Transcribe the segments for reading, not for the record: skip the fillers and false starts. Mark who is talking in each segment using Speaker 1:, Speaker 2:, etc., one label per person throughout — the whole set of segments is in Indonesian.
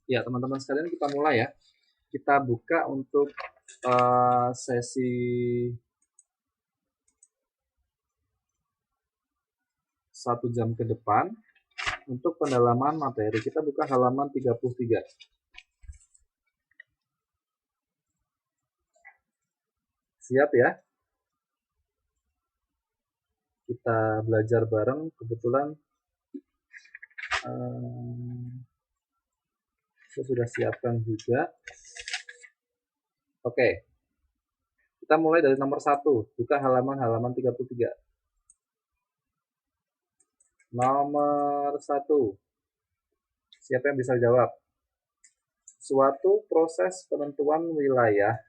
Speaker 1: Ya, teman-teman sekalian kita mulai ya. Kita buka untuk sesi 1 jam ke depan untuk pendalaman materi. Kita buka halaman 33. Siap ya? Kita belajar bareng. Kebetulan saya sudah siapkan juga. Oke. Kita mulai dari nomor 1. Buka halaman 33. Nomor 1. Siapa yang bisa jawab? Suatu proses penentuan wilayah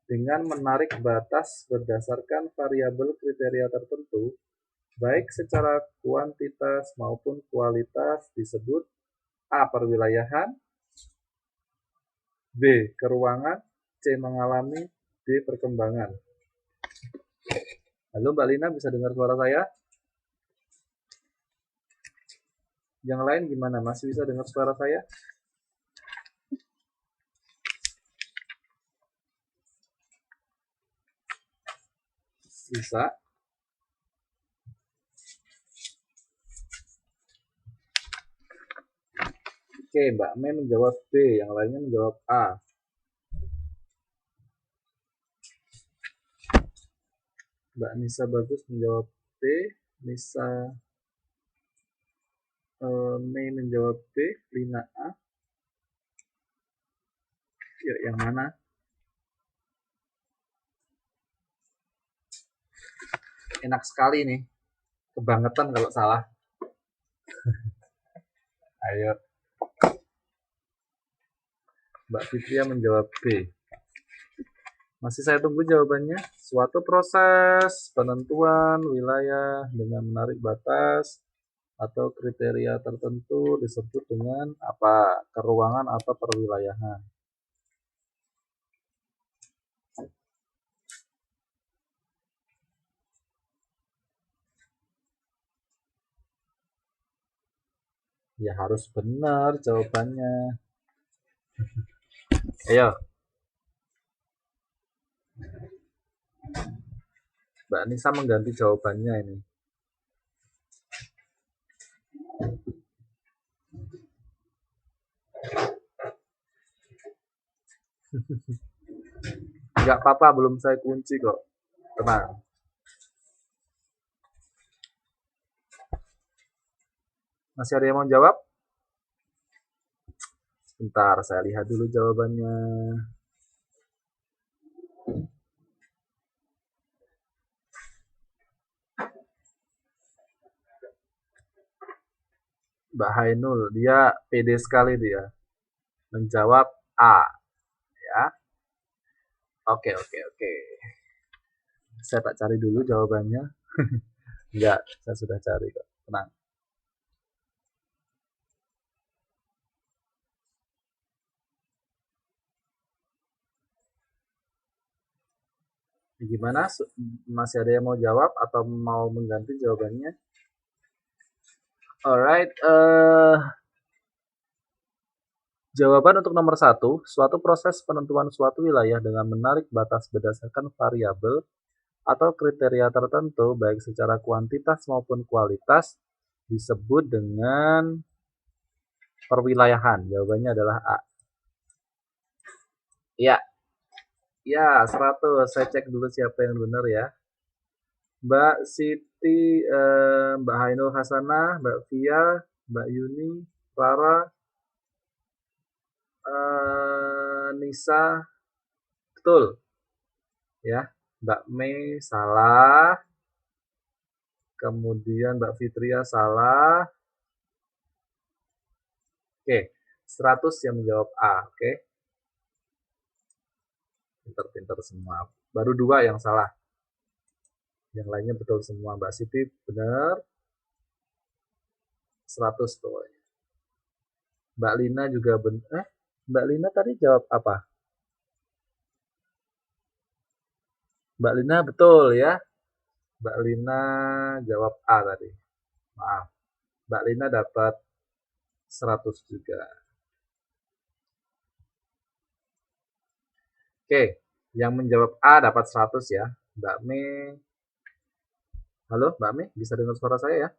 Speaker 1: dengan menarik batas berdasarkan variabel kriteria tertentu, baik secara kuantitas maupun kualitas disebut A. Perwilayahan, B. Keruangan, C. Mengalami, D. Perkembangan. Halo Mbak Lina, bisa dengar suara saya? Yang lain gimana? Masih bisa dengar suara saya? Bisa. Oke, Mbak Mei menjawab B, yang lainnya menjawab A. Mbak Nisa Bagus menjawab B, Nisa Mei menjawab B, Lina A. Yuk, yang mana? Enak sekali nih. Kebangetan kalau salah. Ayo. Mbak Fitria menjawab B. Masih saya tunggu jawabannya. Suatu proses penentuan wilayah dengan menarik batas atau kriteria tertentu disebut dengan apa? Keruangan atau perwilayahan. Ya harus benar jawabannya. Ayo. Mbak Nisa mengganti jawabannya ini. Enggak apa-apa, belum saya kunci kok. Tenang. Masih ada yang mau jawab? Bentar, saya lihat dulu jawabannya. Mbak Hainul, dia pede sekali dia. Menjawab A. Ya. Oke, oke, oke. Saya tak cari dulu jawabannya. Enggak, saya sudah cari kok. Tenang. Gimana? Masih ada yang mau jawab atau mau mengganti jawabannya? Alright, jawaban untuk nomor 1, suatu proses penentuan suatu wilayah dengan menarik batas berdasarkan variabel atau kriteria tertentu, baik secara kuantitas maupun kualitas, disebut dengan perwilayahan. Jawabannya adalah A. Ya, ya 100. Saya cek dulu siapa yang benar ya. Mbak Siti, Mbak Hainul Hasanah, Mbak Via, Mbak Yuni, Clara, Nisa, betul ya. Mbak Mei salah, kemudian Mbak Fitria salah. Oke, 100 yang menjawab A. Oke, pinter-pinter semua. Baru 2 yang salah, yang lainnya betul semua. Mbak Siti benar, 100 pokoknya. Mbak Lina juga benar. Mbak Lina tadi jawab apa? Mbak Lina betul ya. Mbak Lina jawab A tadi. Maaf. Mbak Lina dapat 100 juga. Oke, yang menjawab A dapat 100 ya. Mbak Mei. Halo, Mbak Mei, bisa dengar suara saya ya?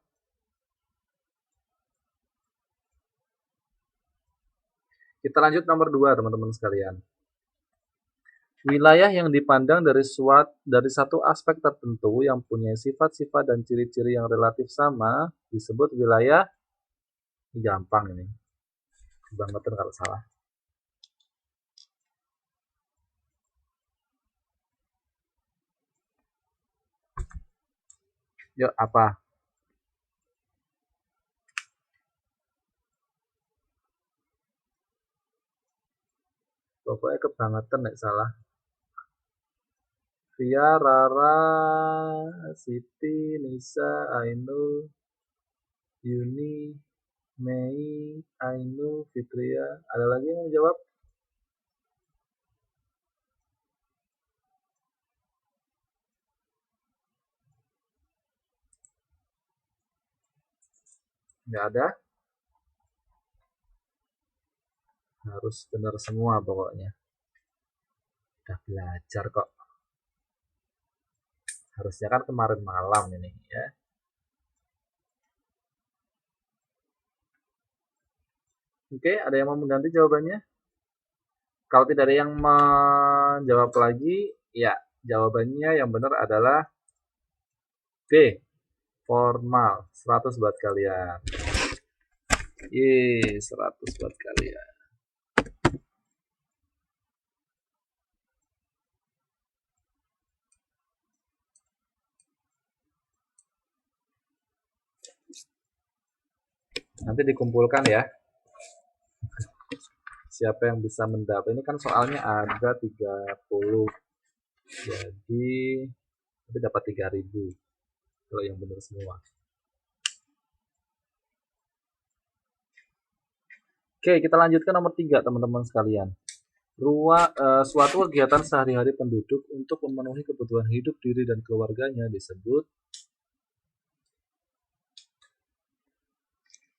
Speaker 1: Kita lanjut nomor 2, teman-teman sekalian. Wilayah yang dipandang dari satu aspek tertentu yang punya sifat-sifat dan ciri-ciri yang relatif sama disebut wilayah. Gampang ini, kebangetan kalau salah. Yuk, apa? Pokoknya kebangetan nek salah. Via, Rara, Siti, Nisa, Ainul, Yuni, Mei, Ainul, Fitria. Ada lagi yang mau jawab? Nggak ada? Harus benar semua pokoknya. Udah belajar kok. Harusnya kan kemarin malam ini ya. Oke, ada yang mau mengganti jawabannya? Kalau tidak ada yang menjawab lagi, ya jawabannya yang benar adalah B. Formal. 100 buat kalian. Yeay, 100 buat kalian. Nanti dikumpulkan ya. Siapa yang bisa mendapat. Ini kan soalnya ada 30. Jadi nanti dapat 3000 kalau yang benar semua. Oke, kita lanjutkan nomor 3, teman-teman sekalian. Suatu kegiatan sehari-hari penduduk untuk memenuhi kebutuhan hidup diri dan keluarganya disebut.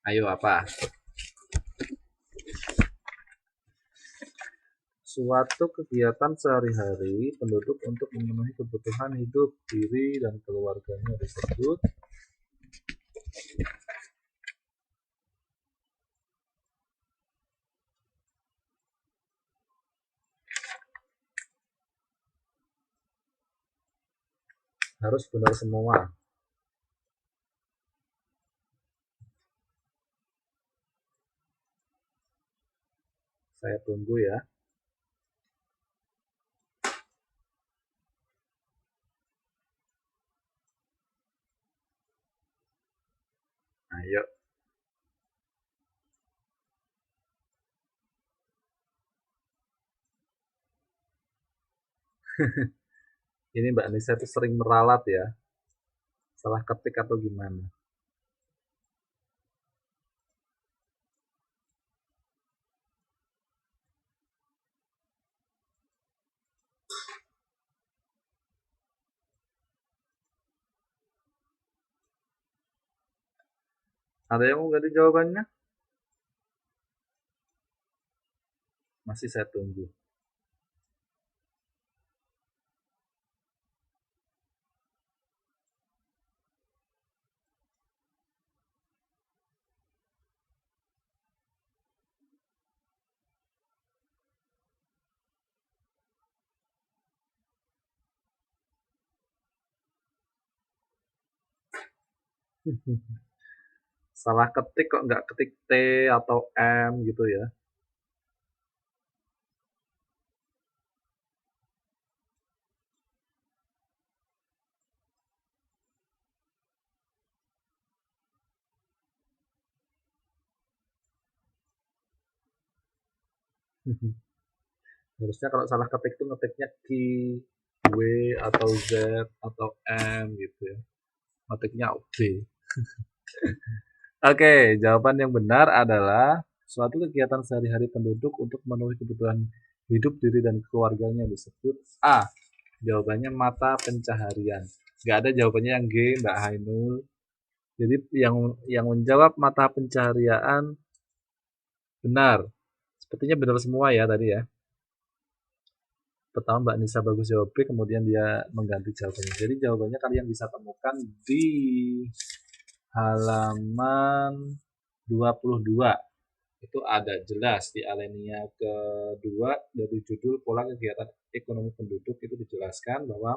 Speaker 1: Ayo apa? Suatu kegiatan sehari-hari penduduk untuk memenuhi kebutuhan hidup diri dan keluarganya disebut. Harus benar semua. Saya tunggu ya. Ayo. Ini Mbak Nisa itu sering meralat ya. Salah ketik atau gimana? Ada yang mau ganti jawabannya? Masih saya tunggu. Salah ketik kok nggak ketik T atau M gitu ya. Harusnya kalau salah ketik tuh ngetiknya Q, W, atau Z, atau M gitu ya. Ngetiknya B. Oke, jawaban yang benar adalah suatu kegiatan sehari-hari penduduk untuk memenuhi kebutuhan hidup diri dan keluarganya disebut A. Jawabannya mata pencaharian. Gak ada jawabannya yang G, Mbak Hainul. Jadi yang menjawab mata pencaharian benar. Sepertinya benar semua ya tadi ya. Pertama Mbak Nisa bagus jawab B, kemudian dia mengganti jawabannya. Jadi jawabannya kalian bisa temukan di halaman 22. Itu ada jelas di alinea kedua dari judul pola kegiatan ekonomi penduduk, itu dijelaskan bahwa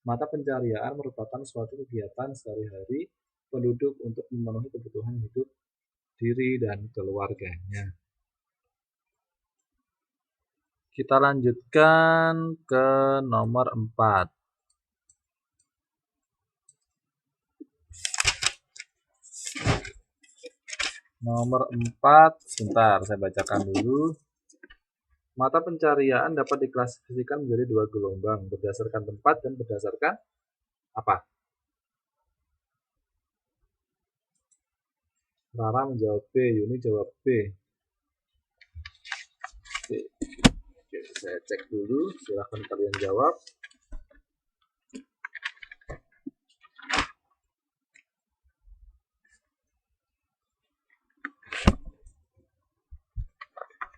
Speaker 1: mata pencarian merupakan suatu kegiatan sehari-hari penduduk untuk memenuhi kebutuhan hidup diri dan keluarganya. Kita lanjutkan ke nomor 4. Nomor 4, sebentar saya bacakan dulu. Mata pencarian dapat diklasifikasikan menjadi dua gelombang, berdasarkan tempat dan berdasarkan apa? Rara menjawab B, Yuni jawab B. Oke, saya cek dulu, silahkan kalian jawab.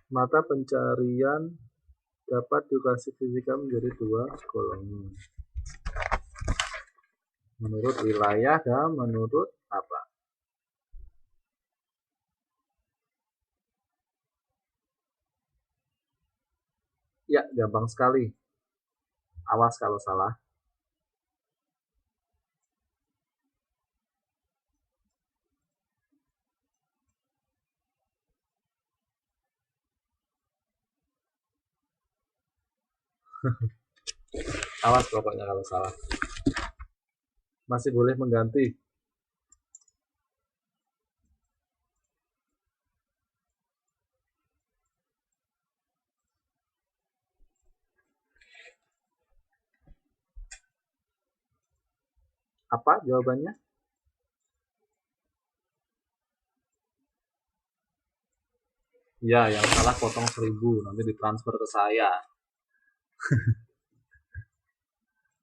Speaker 1: Mata pencarian dapat diklasifikasikan menjadi dua golongan. Menurut wilayah dan menurut apa? Ya, gampang sekali. Awas kalau salah. Awas pokoknya kalau salah. Masih boleh mengganti. Apa jawabannya? Ya, yang salah potong 1000, nanti ditransfer ke saya.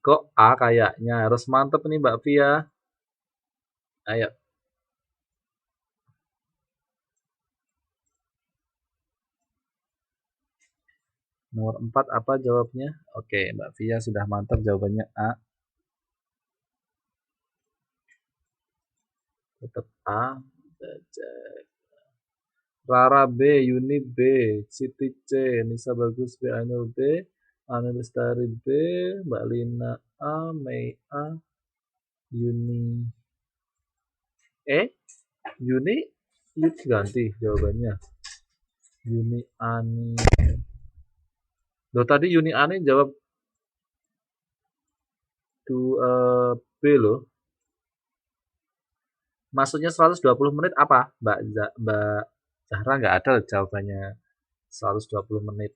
Speaker 1: Kok A kayaknya? Harus mantep nih Mbak Via. Ayo. Nomor 4 apa jawabnya? Oke, Mbak Via sudah mantap jawabannya A. Tetap A. Rara B, Yuni B, Siti C, Nisa Bagus B, Ainul B, Anu Lestari B, Mbak Lina A, Mei A, Yuni Yuni ganti jawabannya. Yuni Ani. Loh tadi Yuni Ani jawab B loh. Maksudnya 120 menit apa? Mbak Zahra nggak ada jawabannya 120 menit.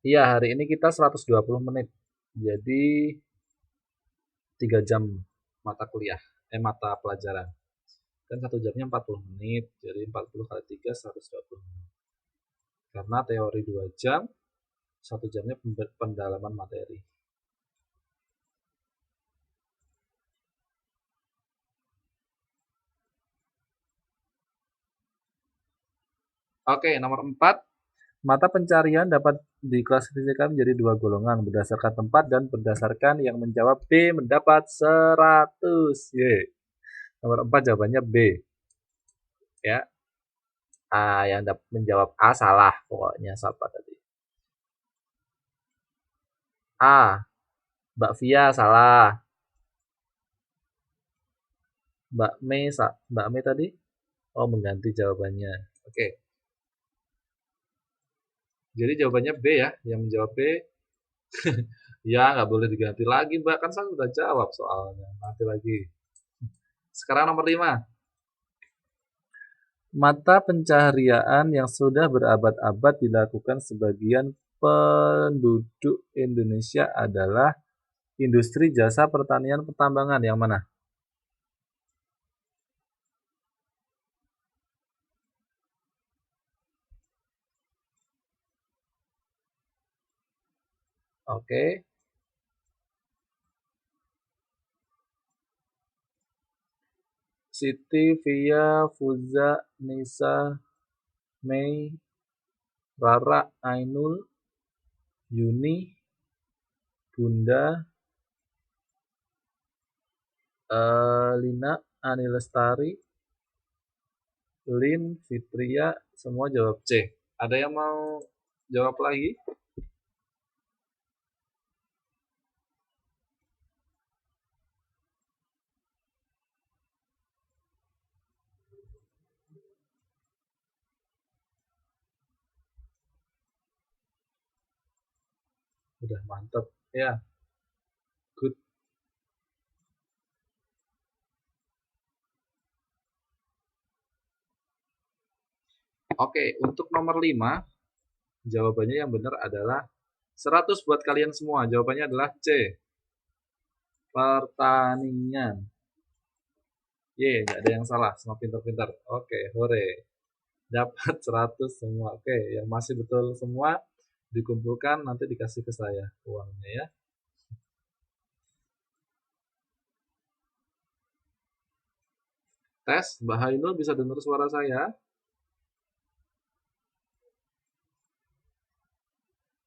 Speaker 1: Iya, hari ini kita 120 menit. Jadi 3 jam mata kuliah, mata pelajaran. Kan 1 jamnya 40 menit, jadi 40 kali 3 120 menit. Karena teori 2 jam, 1 jamnya pendalaman materi. Oke, nomor 4. Mata pencarian dapat diklasifikasikan menjadi dua golongan, berdasarkan tempat dan berdasarkan yang menjawab B mendapat 100. Nomor 4 jawabannya B. Ya. Yang menjawab A salah pokoknya siapa tadi? A. Mbak Via salah. Mbak Mei tadi? Oh, mengganti jawabannya. Oke. Jadi jawabannya B ya, yang menjawab B. Ya, nggak boleh diganti lagi, Mbak. Kan saya sudah jawab soalnya. Nanti lagi. Sekarang nomor 5. Mata pencaharian yang sudah berabad-abad dilakukan sebagian penduduk Indonesia adalah industri jasa pertanian pertambangan. Yang mana? Oke. Siti, Via, Fuza, Nisa, Mei, Rara, Ainul, Yuni, Bunda, Lina, Ani Lestari, Lin, Fitria, semua jawab C. Ada yang mau jawab lagi? Udah mantap ya, good. Oke, untuk nomor 5, jawabannya yang benar adalah 100 buat kalian semua. Jawabannya adalah C, pertanian. Ye, nggak ada yang salah, semua pintar-pintar. Oke, hore. Dapat 100 semua. Oke, yang masih betul semua dikumpulkan, nanti dikasih ke saya uangnya ya. Tes, Mbak Hainul bisa dengar suara saya?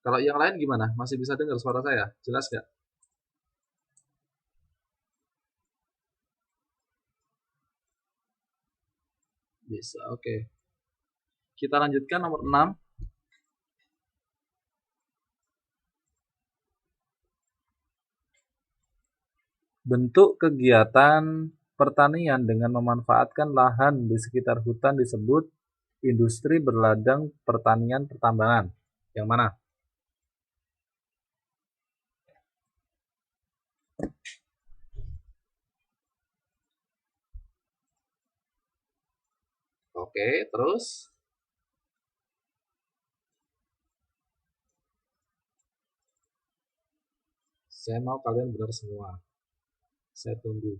Speaker 1: Kalau yang lain gimana? Masih bisa dengar suara saya? Jelas nggak? Bisa, oke. Kita lanjutkan nomor 6. Bentuk kegiatan pertanian dengan memanfaatkan lahan di sekitar hutan disebut industri berladang pertanian pertambangan. Yang mana? Oke, terus saya mau kalian benar semua. Saya tunggu.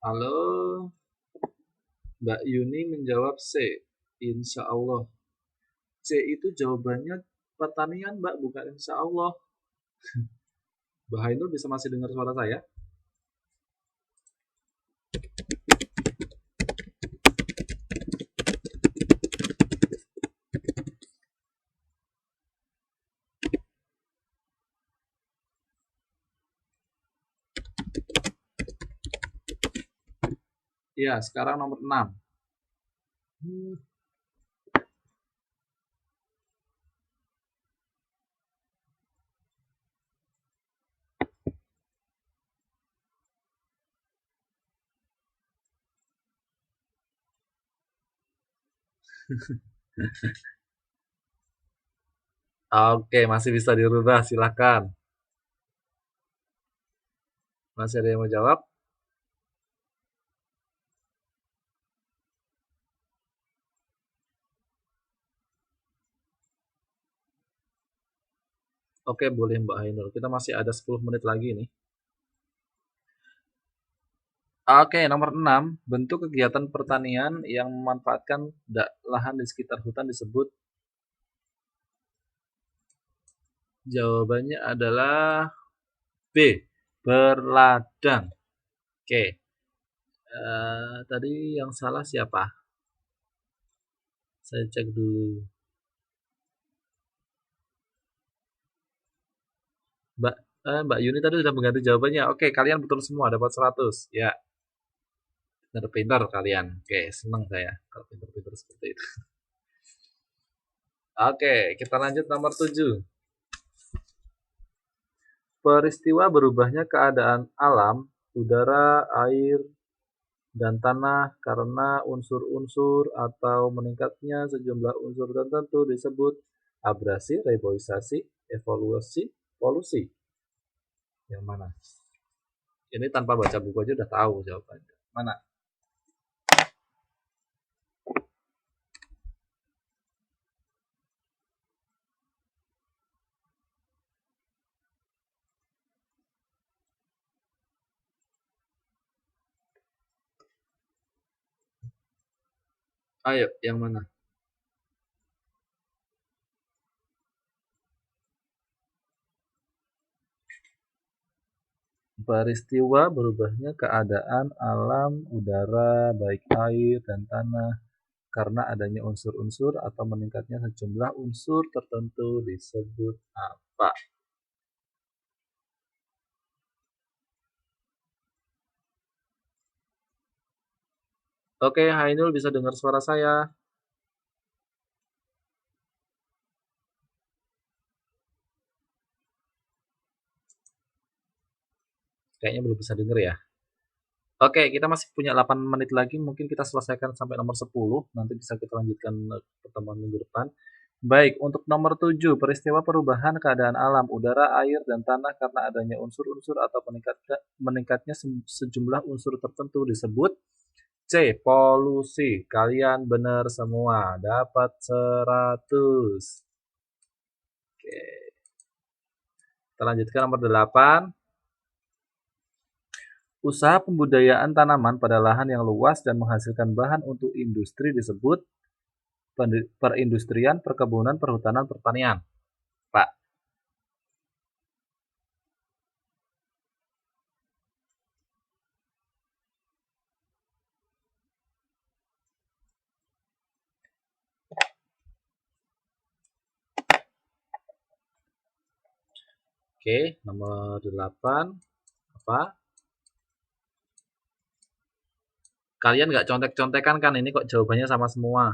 Speaker 1: Halo, Mbak Yuni menjawab C. Insya Allah. C itu jawabannya pertanian, Mbak, bukan insya Allah. Mbak Hainul bisa masih dengar suara saya? Iya, sekarang nomor 6. Oke, masih bisa dirubah, silakan. Masih ada yang mau jawab? Oke, boleh Mbak Ainul. Kita masih ada 10 menit lagi nih. Oke, nomor 6. Bentuk kegiatan pertanian yang memanfaatkan lahan di sekitar hutan disebut. Jawabannya adalah B, berladang. Oke, tadi yang salah siapa? Saya cek dulu. Mbak Yuni tadi sudah mengganti jawabannya. Oke, kalian betul semua, dapat 100. Ya, pintar-pintar kalian. Oke, senang saya kalau pintar-pintar seperti itu. Oke, kita lanjut nomor 7. Peristiwa berubahnya keadaan alam, udara, air, dan tanah karena unsur-unsur atau meningkatnya sejumlah unsur tertentu disebut abrasi, reboisasi, evolusi, polusi. Yang mana? Ini tanpa baca buku aja udah tahu jawabannya. Mana? Ayo, yang mana? Peristiwa berubahnya keadaan alam, udara, baik air dan tanah karena adanya unsur-unsur atau meningkatnya sejumlah unsur tertentu disebut apa? Oke, Hainul bisa dengar suara saya? Kayaknya belum bisa dengar ya. Oke, kita masih punya 8 menit lagi. Mungkin kita selesaikan sampai nomor 10. Nanti bisa kita lanjutkan pertemuan minggu depan. Baik, untuk nomor 7, peristiwa perubahan keadaan alam, udara, air, dan tanah karena adanya unsur-unsur atau meningkatnya sejumlah unsur tertentu disebut C. Polusi. Kalian benar semua. Dapat 100. Oke, kita lanjutkan nomor 8. Usaha pembudayaan tanaman pada lahan yang luas dan menghasilkan bahan untuk industri disebut perindustrian, perkebunan, perhutanan, pertanian. Pak. Oke, nomor 8. Apa? Kalian nggak contek-contekan kan? Ini kok jawabannya sama semua.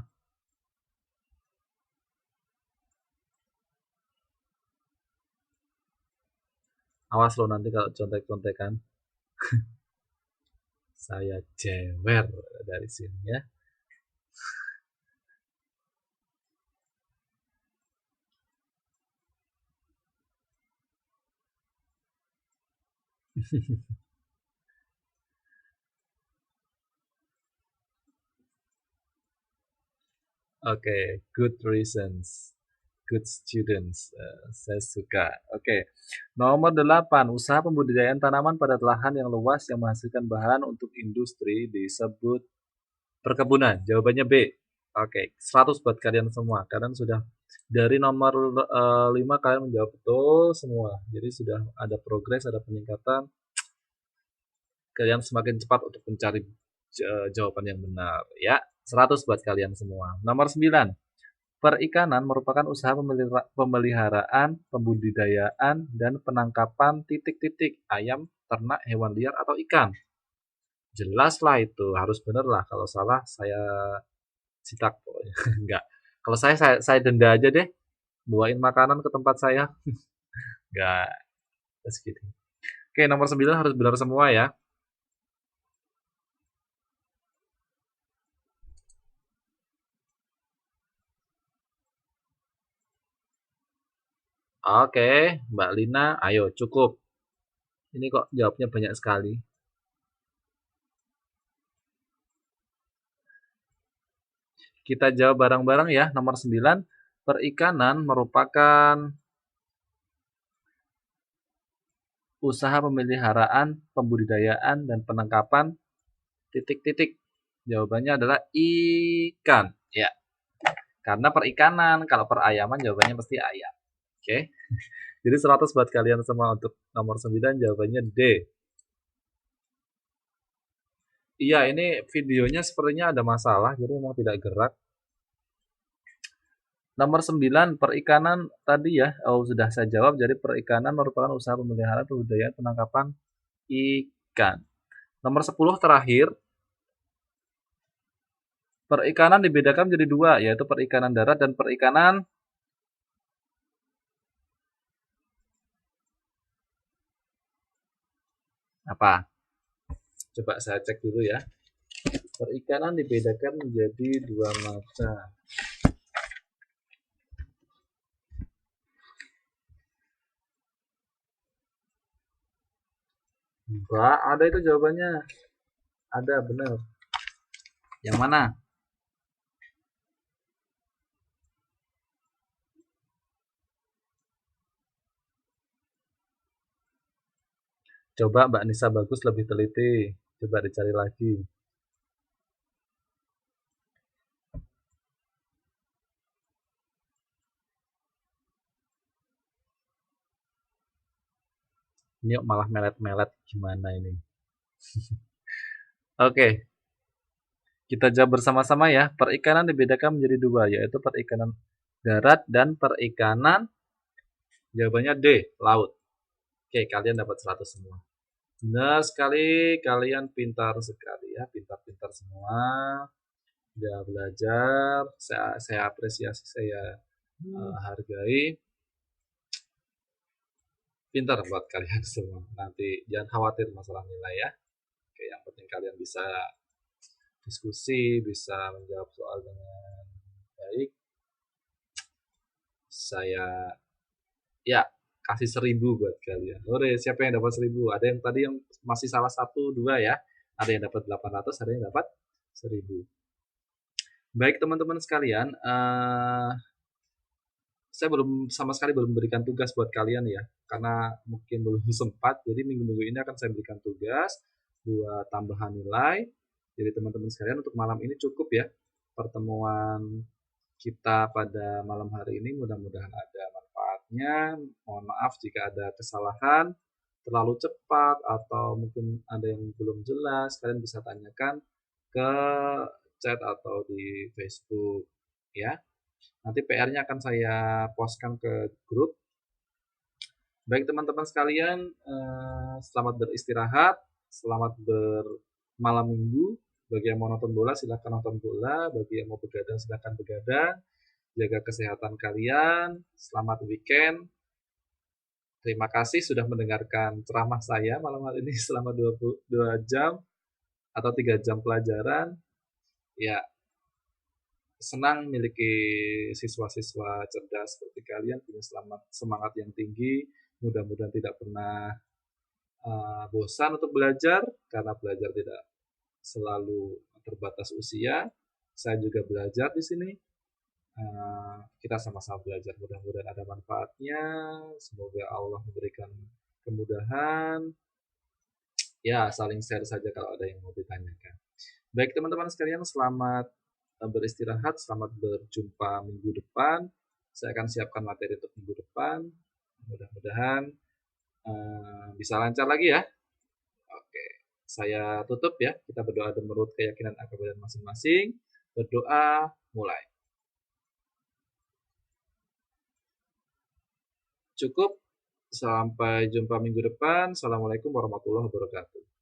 Speaker 1: Awas lo nanti kalau contek-contekan. Saya jewer dari sini ya. Oke, good reasons. Good students. Saya suka. Oke. Nomor 8. Usaha pembudidayaan tanaman pada lahan yang luas yang menghasilkan bahan untuk industri disebut perkebunan. Jawabannya B. Oke, 100 buat kalian semua. Kalian sudah dari nomor 5 kalian menjawab betul semua. Jadi sudah ada progres, ada peningkatan. Kalian semakin cepat untuk mencari jawaban yang benar. Ya, 100 buat kalian semua. Nomor 9. Perikanan merupakan usaha pemeliharaan, pembudidayaan, dan penangkapan titik-titik ayam, ternak, hewan liar, atau ikan. Jelas lah itu, harus bener lah. Kalau salah, saya sitak pokoknya. Enggak. Kalau saya denda aja deh. Buain makanan ke tempat saya. Enggak. Terus gitu. Oke, nomor 9 harus benar semua ya. Oke, Mbak Lina, ayo cukup. Ini kok jawabnya banyak sekali. Kita jawab bareng-bareng ya. Nomor 9, perikanan merupakan usaha pemeliharaan, pembudidayaan, dan penangkapan titik-titik. Jawabannya adalah ikan. Ya, karena perikanan. Kalau perayaman jawabannya pasti ayam. Oke. Jadi 100 buat kalian semua untuk nomor 9 jawabannya D. Iya, ini videonya sepertinya ada masalah, jadi memang tidak gerak. Nomor 9, perikanan tadi ya, sudah saya jawab. Jadi perikanan merupakan usaha pemeliharaan, pembudidayaan, penangkapan ikan. Nomor 10 terakhir, perikanan dibedakan menjadi dua, yaitu perikanan darat dan perikanan apa? Coba saya cek dulu ya. Perikanan dibedakan menjadi dua macam. Enggak, ada itu jawabannya. Ada, benar. Yang mana? Coba Mbak Nisa Bagus lebih teliti. Coba dicari lagi. Ini malah melet-melet gimana ini? Oke, kita jawab bersama-sama ya. Perikanan dibedakan menjadi dua, yaitu perikanan darat dan perikanan, jawabannya D, laut. Oke, kalian dapat 100 semua. Benar sekali, kalian pintar sekali ya, pintar-pintar semua. Udah belajar, saya apresiasi, saya hargai. Pintar buat kalian semua. Nanti jangan khawatir masalah nilai ya. Oke, yang penting kalian bisa diskusi, bisa menjawab soal dengan baik. Saya ya kasih 1000 buat kalian. Oke, siapa yang dapat 1000? Ada yang tadi yang masih salah 1, 2 ya. Ada yang dapat 800, ada yang dapat 1000. Baik teman-teman sekalian, saya belum sama sekali belum memberikan tugas buat kalian ya, karena mungkin belum sempat. Jadi minggu-minggu ini akan saya berikan tugas buat tambahan nilai. Jadi teman-teman sekalian untuk malam ini cukup ya pertemuan kita pada malam hari ini. Mudah-mudahan ada manfaatnya. Mohon maaf jika ada kesalahan, terlalu cepat atau mungkin ada yang belum jelas. Kalian bisa tanyakan ke chat atau di Facebook ya. Nanti PR-nya akan saya postkan ke grup. Baik teman-teman sekalian, selamat beristirahat, selamat bermalam minggu. Bagi yang mau nonton bola silahkan nonton bola, bagi yang mau begadang silahkan begadang. Jaga kesehatan kalian, selamat weekend. Terima kasih sudah mendengarkan ceramah saya malam hari ini selama 2 jam atau 3 jam pelajaran. Ya, senang memiliki siswa-siswa cerdas seperti kalian, punya semangat yang tinggi. Mudah-mudahan tidak pernah bosan untuk belajar, karena belajar tidak selalu terbatas usia. Saya juga belajar di sini. Kita sama-sama belajar, mudah-mudahan ada manfaatnya. Semoga Allah memberikan kemudahan. Ya, saling share saja kalau ada yang mau ditanyakan. Baik teman-teman sekalian, selamat beristirahat, selamat berjumpa minggu depan. Saya akan siapkan materi untuk minggu depan. Mudah-mudahan bisa lancar lagi ya. Oke, saya tutup ya. Kita berdoa dan menurut keyakinan agama masing-masing. Berdoa, mulai. Cukup, sampai jumpa minggu depan. Assalamualaikum warahmatullahi wabarakatuh.